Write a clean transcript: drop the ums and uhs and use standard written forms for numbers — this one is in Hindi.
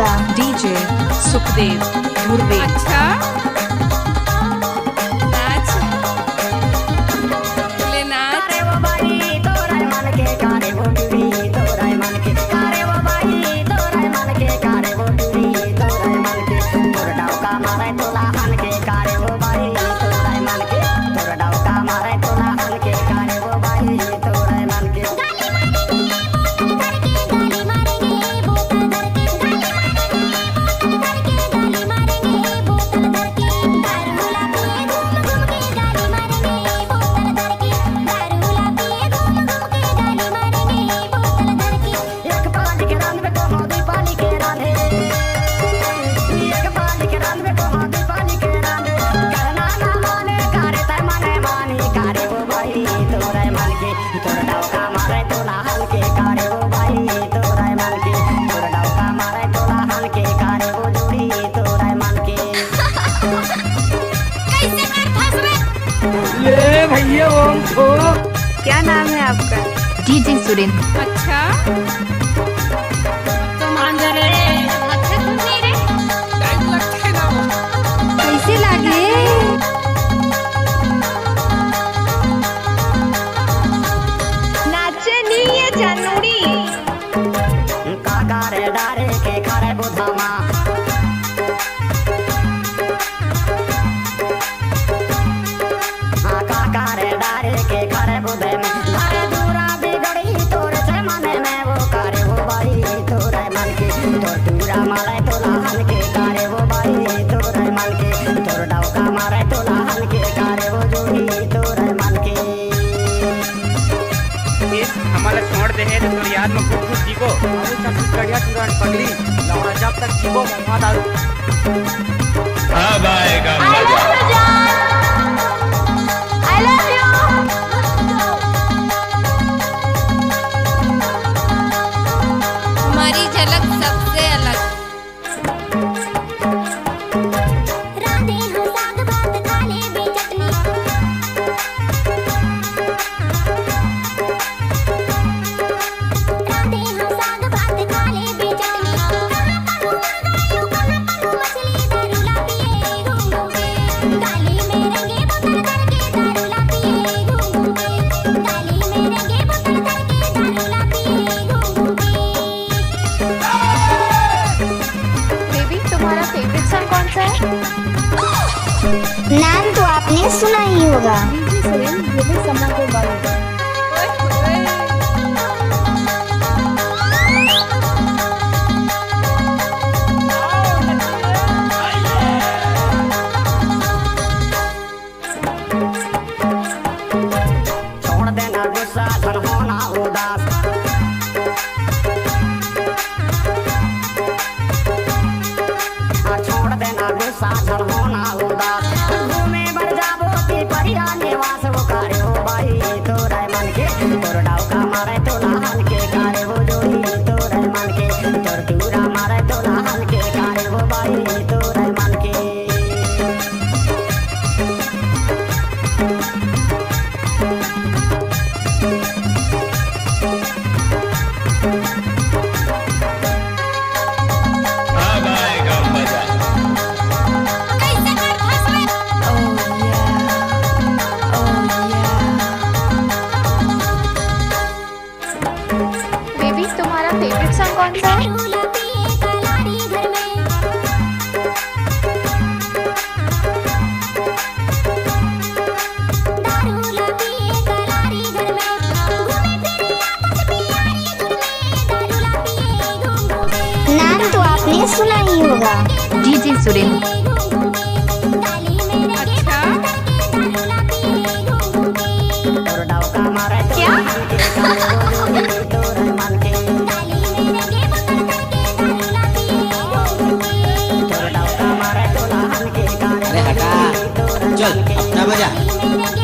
होगा। डीजे सुखदेव धुर्वे। अच्छा नाच ले नाच कारे वो बाई तोरा मन के कारे वो टूरी तोरा मन के कारे वो बाई तोरा मन के कारे वो टूरी तोरा मन के तोर डाउका मारे तोला हन के कारे वो बाई तोरा मन के तोर डाउका मारे तोला हन के कारे वो बाई तोरा मन के एक पानी के रान में को हादी पानी के रान एक पानी के रान में को हादी पानी के रान करना ना माने कारे तय माने मानी कारे वो भाई तोरा मन के तोर डाउका मारे तोला हन के कारे वो भाई तोरा मन के तोर डाउका मारे तोला हन के कारे वो जोड़ी तोरा मन के कैसे कर फंस ले भैया ओम को क्या नाम है आपका? डीजे सुरेंद्र। अच्छा तो मान जा रे अच्छा तुम नहीं रे टाइम लगते ना कैसे लागे? नाचे नहीं है जानूरी। काकारे डारे के खारे बुधामा काकारे डारे के खारे बुधे में लारे दूरा बिगड़ी तोरे से मने में वो कारे वो बाई तोरे मन के तोर दूरा मारे तोला हन के कारे वो बाई तोरे मन के तोर डाउका मारे तोला हन के कारे वो जोड़ी तोरे मन के हमारा छोड़ दे है तो याद में कुछ कुछ जीवो अरे सब कड़िया तुरंत पगड़ी लौड़ा जब तक जीवो मौका दारू अब आएगा मजा। I love you. हमारी झलक सबसे अलग राधे हो साग भात खाले बे चटनी राधे हो साग भात खाले बे चटनी मछली दारूला पिए घूम घूम के गाली में रंगे बोतल करके दारूला पिए घूम घूम के गाली में रंगे बोतल करके दारूला पिए घूम घूम के बेबी तुम्हारा फेवरेट सॉन्ग कौन सा है? नाम तो आपने सुना ही होगा। डीजे सुरेंद्र ये भी समा के बारे में। छोड़ देना गुस्सा धन होना उदास छोड़ देना गुस्सा धन होना उदास घूमे बढ़ जाबो ती परिया निवास वो कारे हो बाई तोरा मन के तोर डाउका मारे तोला हन के कारे वो जोड़ी तोरा मन के तोर टूरा मारे तोला हन के कारे वो बाई तोरा मन के अब आएगा मजा। कैसे कर फंस बेबी तुम्हारा फेवरेट सॉन्ग कौन सा है? दारूला पिए कलारी घर में दारूला पिए कलारी घर में घूमे फिरे आपस पियारी धुन में दारूला पिए घूम घूम के नाम तो आपने सुना ही होगा। डीजे सुरेंद्र। घूम घूम के गाली में रंगे अच्छा दारूला पिए घूम घूम के तोर डाउका मारे क्या? तोर मन के गाली में रंगे बोतल करके दारूला पिए घूम घूम के तोर डाउका मारे तोला हन के कारे अरे हटा, तोर चल अपना बजा। गाली में रंगे